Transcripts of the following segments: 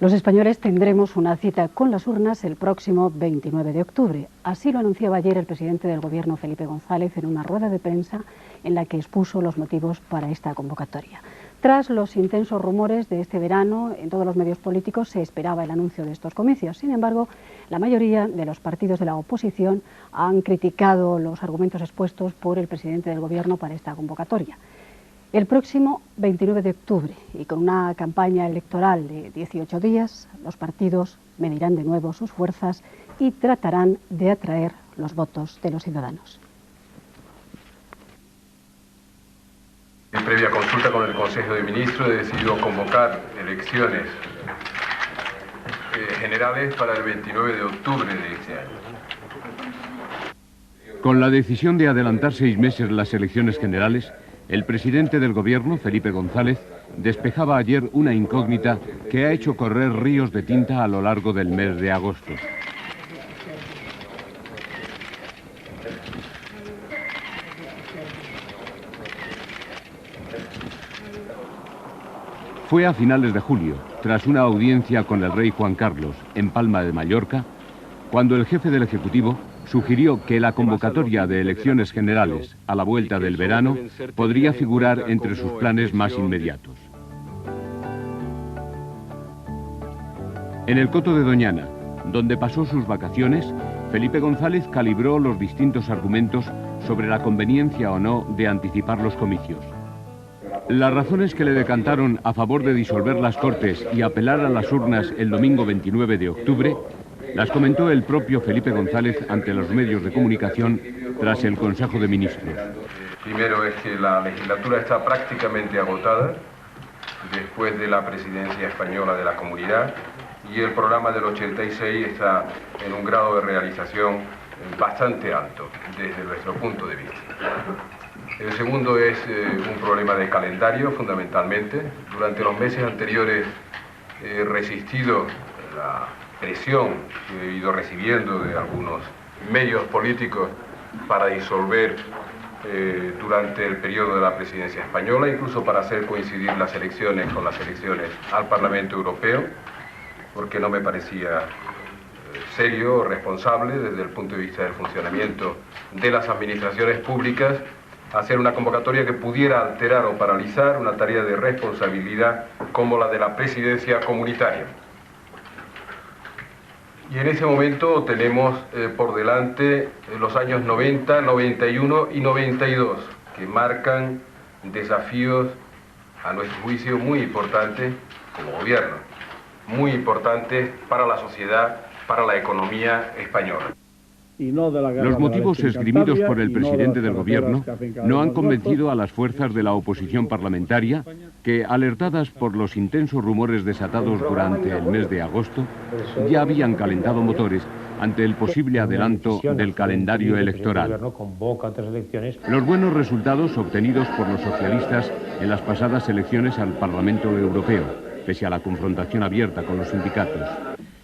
Los españoles tendremos una cita con las urnas el próximo 29 de octubre. Así lo anunciaba ayer el presidente del Gobierno, Felipe González, en una rueda de prensa en la que expuso los motivos para esta convocatoria. Tras los intensos rumores de este verano, en todos los medios políticos se esperaba el anuncio de estos comicios. Sin embargo, la mayoría de los partidos de la oposición han criticado los argumentos expuestos por el presidente del Gobierno para esta convocatoria. El próximo 29 de octubre, y con una campaña electoral de 18 días, los partidos medirán de nuevo sus fuerzas y tratarán de atraer los votos de los ciudadanos. En previa consulta con el Consejo de Ministros he decidido convocar elecciones generales para el 29 de octubre de este año. Con la decisión de adelantar 6 meses las elecciones generales, el presidente del Gobierno, Felipe González, despejaba ayer una incógnita que ha hecho correr ríos de tinta a lo largo del mes de agosto. Fue a finales de julio, tras una audiencia con el rey Juan Carlos en Palma de Mallorca, cuando el jefe del Ejecutivo sugirió que la convocatoria de elecciones generales a la vuelta del verano podría figurar entre sus planes más inmediatos. En el Coto de Doñana, donde pasó sus vacaciones, Felipe González calibró los distintos argumentos sobre la conveniencia o no de anticipar los comicios. Las razones que le decantaron a favor de disolver las Cortes y apelar a las urnas el domingo 29 de octubre las comentó el propio Felipe González ante los medios de comunicación tras el Consejo de Ministros. Primero es que la legislatura está prácticamente agotada después de la presidencia española de la Comunidad y el programa del 86 está en un grado de realización bastante alto desde nuestro punto de vista. El segundo es un problema de calendario, fundamentalmente. Durante los meses anteriores he resistido la presión que he ido recibiendo de algunos medios políticos para disolver durante el periodo de la presidencia española, incluso para hacer coincidir las elecciones con las elecciones al Parlamento Europeo, porque no me parecía serio o responsable desde el punto de vista del funcionamiento de las administraciones públicas hacer una convocatoria que pudiera alterar o paralizar una tarea de responsabilidad como la de la presidencia comunitaria. Y en ese momento tenemos por delante los años 90, 91 y 92, que marcan desafíos, a nuestro juicio, muy importantes como gobierno, muy importantes para la sociedad, para la economía española. Los motivos esgrimidos por el presidente del Gobierno no han convencido a las fuerzas de la oposición parlamentaria que, alertadas por los intensos rumores desatados durante el mes de agosto, ya habían calentado motores ante el posible adelanto del calendario electoral. Los buenos resultados obtenidos por los socialistas en las pasadas elecciones al Parlamento Europeo, pese a la confrontación abierta con los sindicatos,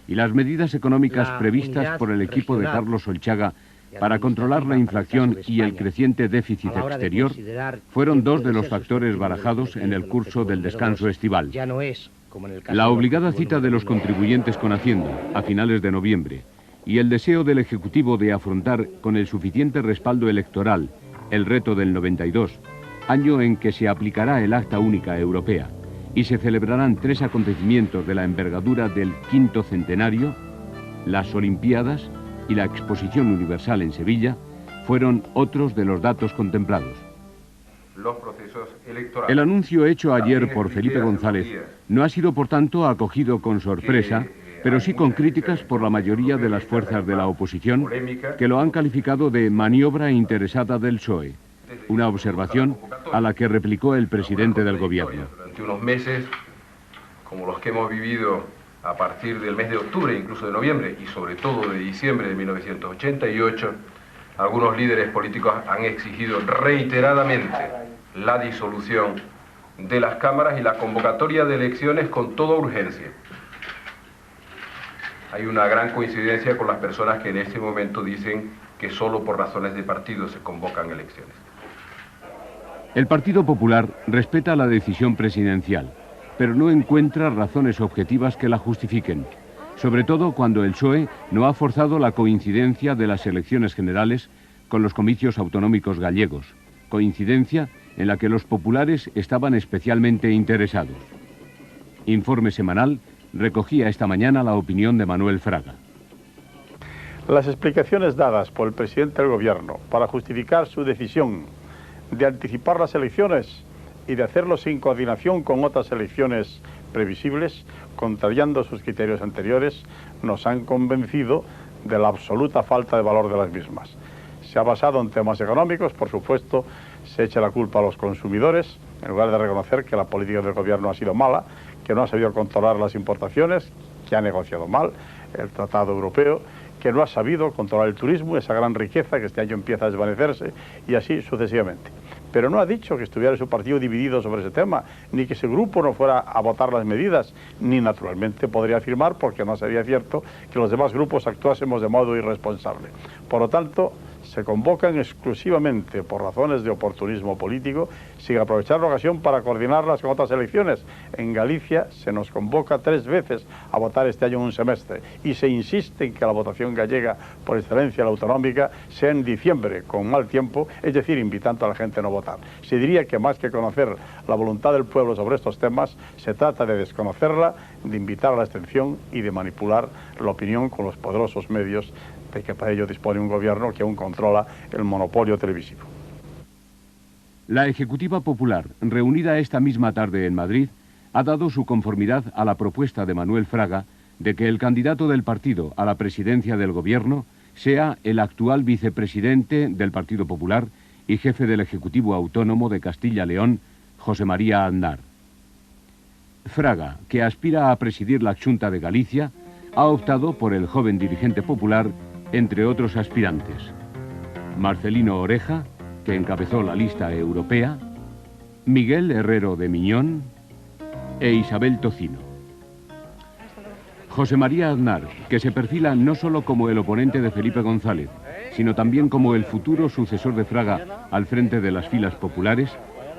y las medidas económicas previstas por el equipo de Carlos Solchaga para controlar la inflación y el creciente déficit exterior fueron dos de los factores barajados en el curso del descanso estival. La obligada cita de los contribuyentes con Hacienda a finales de noviembre y el deseo del Ejecutivo de afrontar con el suficiente respaldo electoral el reto del 92, año en que se aplicará el Acta Única Europea, y se celebrarán 3 acontecimientos de la envergadura del 5º centenario, las Olimpiadas y la Exposición Universal en Sevilla, fueron otros de los datos contemplados. El anuncio hecho ayer por Felipe González no ha sido, por tanto, acogido con sorpresa, pero sí con críticas por la mayoría de las fuerzas de la oposición, que lo han calificado de maniobra interesada del PSOE, una observación a la que replicó el presidente del Gobierno. Durante unos meses, como los que hemos vivido a partir del mes de octubre, incluso de noviembre, y sobre todo de diciembre de 1988, algunos líderes políticos han exigido reiteradamente la disolución de las cámaras y la convocatoria de elecciones con toda urgencia. Hay una gran coincidencia con las personas que en este momento dicen que solo por razones de partido se convocan elecciones. El Partido Popular respeta la decisión presidencial pero no encuentra razones objetivas que la justifiquen, sobre todo cuando el PSOE no ha forzado la coincidencia de las elecciones generales con los comicios autonómicos gallegos, coincidencia en la que los populares estaban especialmente interesados. Informe semanal recogía esta mañana la opinión de Manuel Fraga. Las explicaciones dadas por el presidente del Gobierno para justificar su decisión de anticipar las elecciones y de hacerlo sin coordinación con otras elecciones previsibles, contrariando sus criterios anteriores, nos han convencido de la absoluta falta de valor de las mismas. Se ha basado en temas económicos, por supuesto, se echa la culpa a los consumidores, en lugar de reconocer que la política del Gobierno ha sido mala, que no ha sabido controlar las importaciones, que ha negociado mal el Tratado Europeo, que no ha sabido controlar el turismo, esa gran riqueza que este año empieza a desvanecerse, y así sucesivamente. Pero no ha dicho que estuviera su partido dividido sobre ese tema, ni que ese grupo no fuera a votar las medidas, ni naturalmente podría afirmar, porque no sería cierto, que los demás grupos actuásemos de modo irresponsable. Por lo tanto, se convocan exclusivamente por razones de oportunismo político, sin aprovechar la ocasión para coordinarlas con otras elecciones. En Galicia se nos convoca 3 veces a votar este año en un semestre y se insiste en que la votación gallega, por excelencia la autonómica, sea en diciembre, con mal tiempo, es decir, invitando a la gente a no votar. Se diría que más que conocer la voluntad del pueblo sobre estos temas, se trata de desconocerla, de invitar a la abstención y de manipular la opinión con los poderosos medios de que para ello dispone un gobierno que aún controla el monopolio televisivo. La Ejecutiva Popular, reunida esta misma tarde en Madrid, ha dado su conformidad a la propuesta de Manuel Fraga de que el candidato del partido a la presidencia del Gobierno sea el actual vicepresidente del Partido Popular y jefe del Ejecutivo Autónomo de Castilla-León, José María Aznar. Fraga, que aspira a presidir la Xunta de Galicia, ha optado por el joven dirigente popular, entre otros aspirantes: Marcelino Oreja, que encabezó la lista europea, Miguel Herrero de Miñón e Isabel Tocino. José María Aznar, que se perfila no solo como el oponente de Felipe González, sino también como el futuro sucesor de Fraga al frente de las filas populares,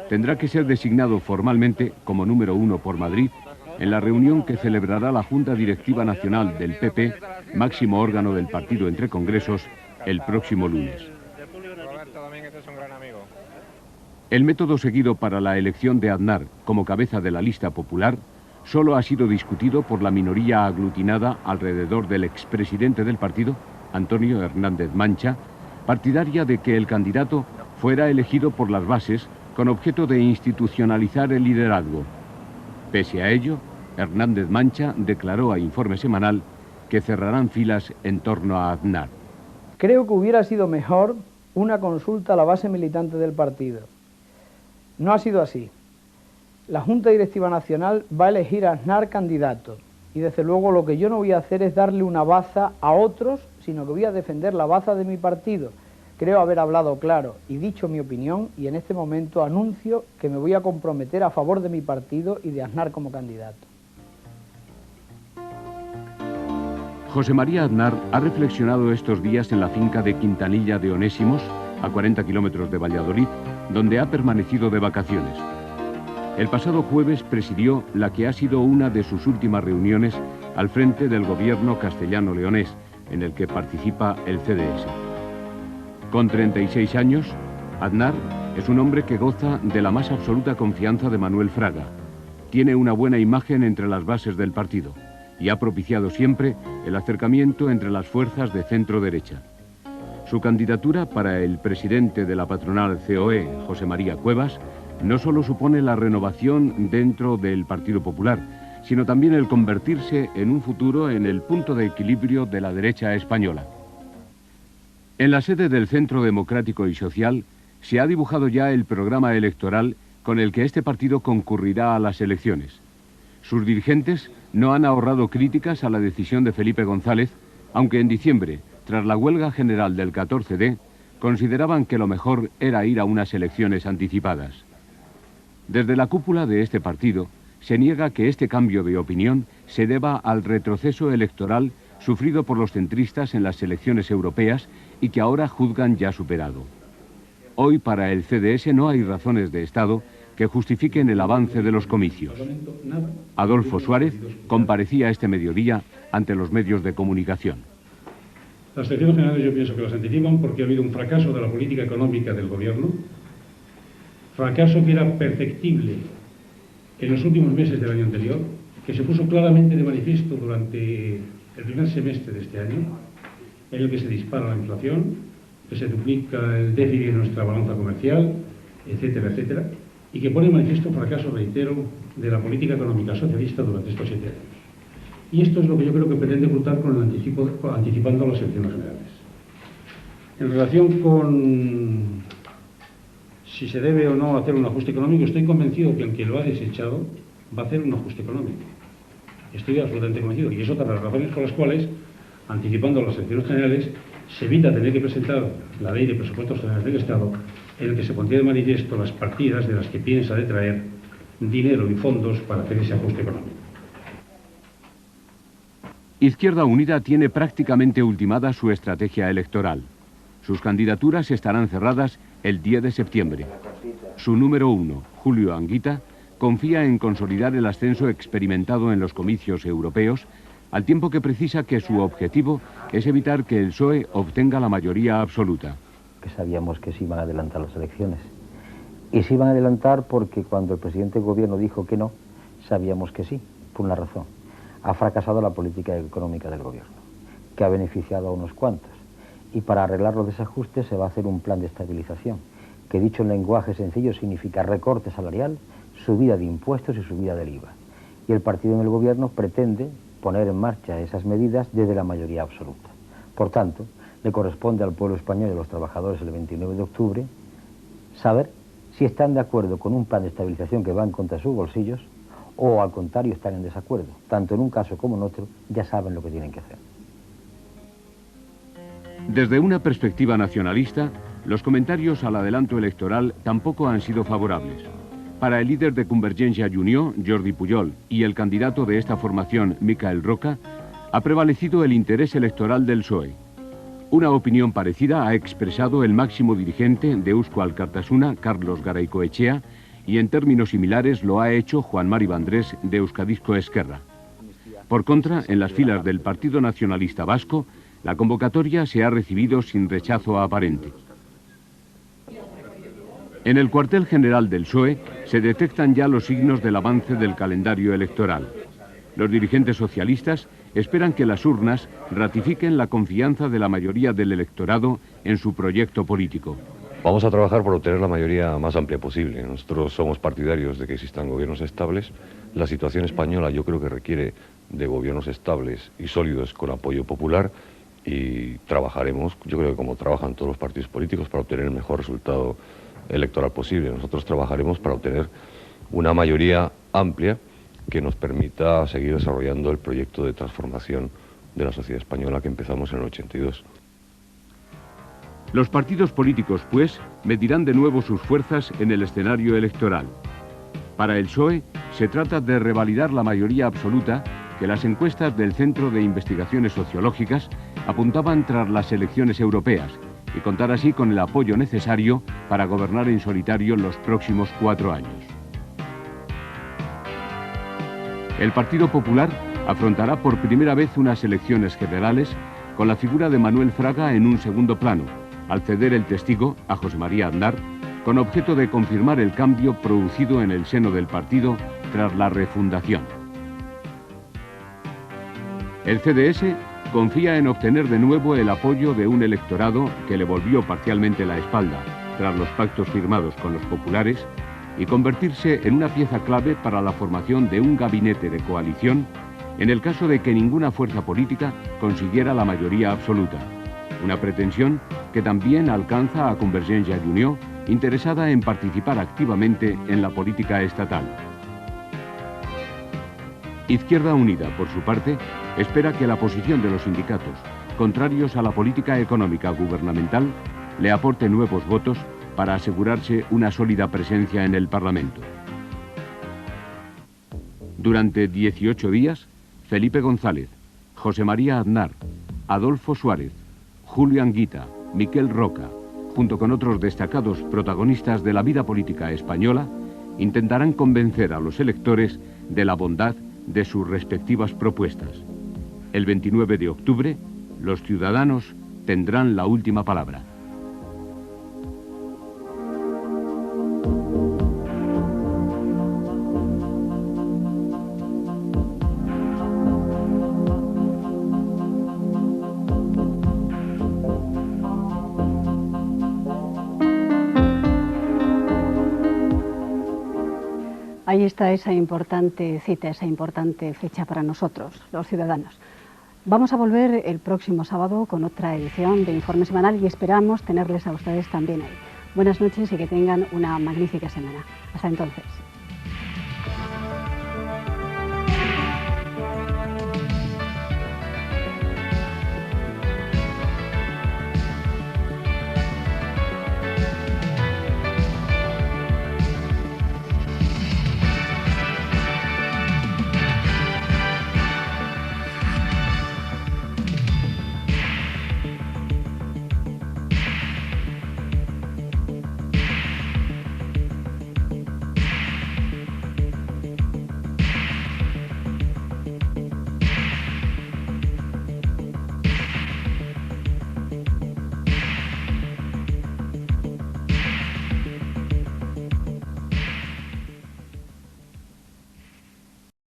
tendrá que ser designado formalmente como número 1 por Madrid en la reunión que celebrará la Junta Directiva Nacional del PP, máximo órgano del partido entre congresos, el próximo lunes. El método seguido para la elección de Aznar como cabeza de la lista popular solo ha sido discutido por la minoría aglutinada alrededor del expresidente del partido, Antonio Hernández Mancha, partidaria de que el candidato fuera elegido por las bases con objeto de institucionalizar el liderazgo. Pese a ello, Hernández Mancha declaró a Informe Semanal que cerrarán filas en torno a Aznar. Creo que hubiera sido mejor una consulta a la base militante del partido. No ha sido así. La Junta Directiva Nacional va a elegir a Aznar candidato y desde luego lo que yo no voy a hacer es darle una baza a otros, sino que voy a defender la baza de mi partido. Creo haber hablado claro y dicho mi opinión, y en este momento anuncio que me voy a comprometer a favor de mi partido y de Aznar como candidato. José María Aznar ha reflexionado estos días en la finca de Quintanilla de Onésimos, a 40 kilómetros de Valladolid, donde ha permanecido de vacaciones. El pasado jueves presidió la que ha sido una de sus últimas reuniones al frente del gobierno castellano-leonés, en el que participa el CDS. Con 36 años, Aznar es un hombre que goza de la más absoluta confianza de Manuel Fraga. Tiene una buena imagen entre las bases del partido y ha propiciado siempre el acercamiento entre las fuerzas de centro-derecha. Su candidatura para el presidente de la patronal COE, José María Cuevas, no solo supone la renovación dentro del Partido Popular, sino también el convertirse en un futuro en el punto de equilibrio de la derecha española. En la sede del Centro Democrático y Social se ha dibujado ya el programa electoral con el que este partido concurrirá a las elecciones. Sus dirigentes no han ahorrado críticas a la decisión de Felipe González, aunque en diciembre, tras la huelga general del 14D, consideraban que lo mejor era ir a unas elecciones anticipadas. Desde la cúpula de este partido se niega que este cambio de opinión se deba al retroceso electoral sufrido por los centristas en las elecciones europeas y que ahora juzgan ya superado. Hoy para el CDS no hay razones de Estado que justifiquen el avance de los comicios. Adolfo Suárez comparecía este mediodía ante los medios de comunicación. Las elecciones generales yo pienso que las anticipan porque ha habido un fracaso de la política económica del gobierno, fracaso que era perceptible en los últimos meses del año anterior, que se puso claramente de manifiesto durante el primer semestre de este año, en el que se dispara la inflación, que se duplica el déficit de nuestra balanza comercial, etcétera, etcétera, y que pone en manifiesto un fracaso, reitero, de la política económica socialista durante estos 7 años. Y esto es lo que yo creo que pretende ocultar con el anticipando las elecciones generales. En relación con si se debe o no hacer un ajuste económico, estoy convencido que el que lo ha desechado va a hacer un ajuste económico. Estoy absolutamente convencido. Y es otra de las razones por las cuales, anticipando las elecciones generales, se evita tener que presentar la ley de presupuestos generales del Estado, en el que se pondría de manifiesto las partidas de las que piensa detraer dinero y fondos para hacer ese ajuste económico. Izquierda Unida tiene prácticamente ultimada su estrategia electoral. Sus candidaturas estarán cerradas el 10 de septiembre. Su número 1, Julio Anguita, confía en consolidar el ascenso experimentado en los comicios europeos, al tiempo que precisa que su objetivo es evitar que el PSOE obtenga la mayoría absoluta. Que sabíamos que se iban a adelantar las elecciones. Y se iban a adelantar porque cuando el presidente del gobierno dijo que no, sabíamos que sí, por una razón. Ha fracasado la política económica del gobierno, que ha beneficiado a unos cuantos. Y para arreglar los desajustes se va a hacer un plan de estabilización, que dicho en lenguaje sencillo significa recorte salarial, subida de impuestos y subida del IVA. Y el partido en el gobierno pretende poner en marcha esas medidas desde la mayoría absoluta. Por tanto, le corresponde al pueblo español y a los trabajadores el 29 de octubre saber si están de acuerdo con un plan de estabilización que va en contra de sus bolsillos o al contrario están en desacuerdo. Tanto en un caso como en otro ya saben lo que tienen que hacer. Desde una perspectiva nacionalista, los comentarios al adelanto electoral tampoco han sido favorables. Para el líder de Convergencia i Unió, Jordi Pujol, y el candidato de esta formación, Miquel Roca, ha prevalecido el interés electoral del PSOE. Una opinión parecida ha expresado el máximo dirigente de Eusko Alkartasuna, Carlos Garaikoetxea, y en términos similares lo ha hecho Juan Mari Vandrés de Euskadizko Ezkerra. Por contra, en las filas del Partido Nacionalista Vasco, la convocatoria se ha recibido sin rechazo aparente. En el cuartel general del PSOE se detectan ya los signos del avance del calendario electoral. Los dirigentes socialistas esperan que las urnas ratifiquen la confianza de la mayoría del electorado en su proyecto político. Vamos a trabajar por obtener la mayoría más amplia posible. Nosotros somos partidarios de que existan gobiernos estables. La situación española yo creo que requiere de gobiernos estables y sólidos con apoyo popular y trabajaremos, yo creo que como trabajan todos los partidos políticos, para obtener el mejor resultado electoral posible. Nosotros trabajaremos para obtener una mayoría amplia que nos permita seguir desarrollando el proyecto de transformación de la sociedad española que empezamos en el 82. Los partidos políticos, pues, medirán de nuevo sus fuerzas en el escenario electoral. Para el PSOE, se trata de revalidar la mayoría absoluta que las encuestas del Centro de Investigaciones Sociológicas apuntaban tras las elecciones europeas y contar así con el apoyo necesario para gobernar en solitario los próximos 4 años. El Partido Popular afrontará por primera vez unas elecciones generales con la figura de Manuel Fraga en un segundo plano, al ceder el testigo a José María Aznar, con objeto de confirmar el cambio producido en el seno del partido tras la refundación. El CDS confía en obtener de nuevo el apoyo de un electorado que le volvió parcialmente la espalda tras los pactos firmados con los populares y convertirse en una pieza clave para la formación de un gabinete de coalición en el caso de que ninguna fuerza política consiguiera la mayoría absoluta. Una pretensión que también alcanza a Convergencia i Unió, interesada en participar activamente en la política estatal. Izquierda Unida, por su parte, espera que la posición de los sindicatos, contrarios a la política económica gubernamental, le aporte nuevos votos para asegurarse una sólida presencia en el Parlamento. Durante 18 días, Felipe González, José María Aznar, Adolfo Suárez, Julio Anguita, Miquel Roca, junto con otros destacados protagonistas de la vida política española, intentarán convencer a los electores de la bondad de sus respectivas propuestas. El 29 de octubre, los ciudadanos tendrán la última palabra. Ahí está esa importante cita, esa importante fecha para nosotros, los ciudadanos. Vamos a volver el próximo sábado con otra edición de Informe Semanal y esperamos tenerles a ustedes también ahí. Buenas noches y que tengan una magnífica semana. Hasta entonces.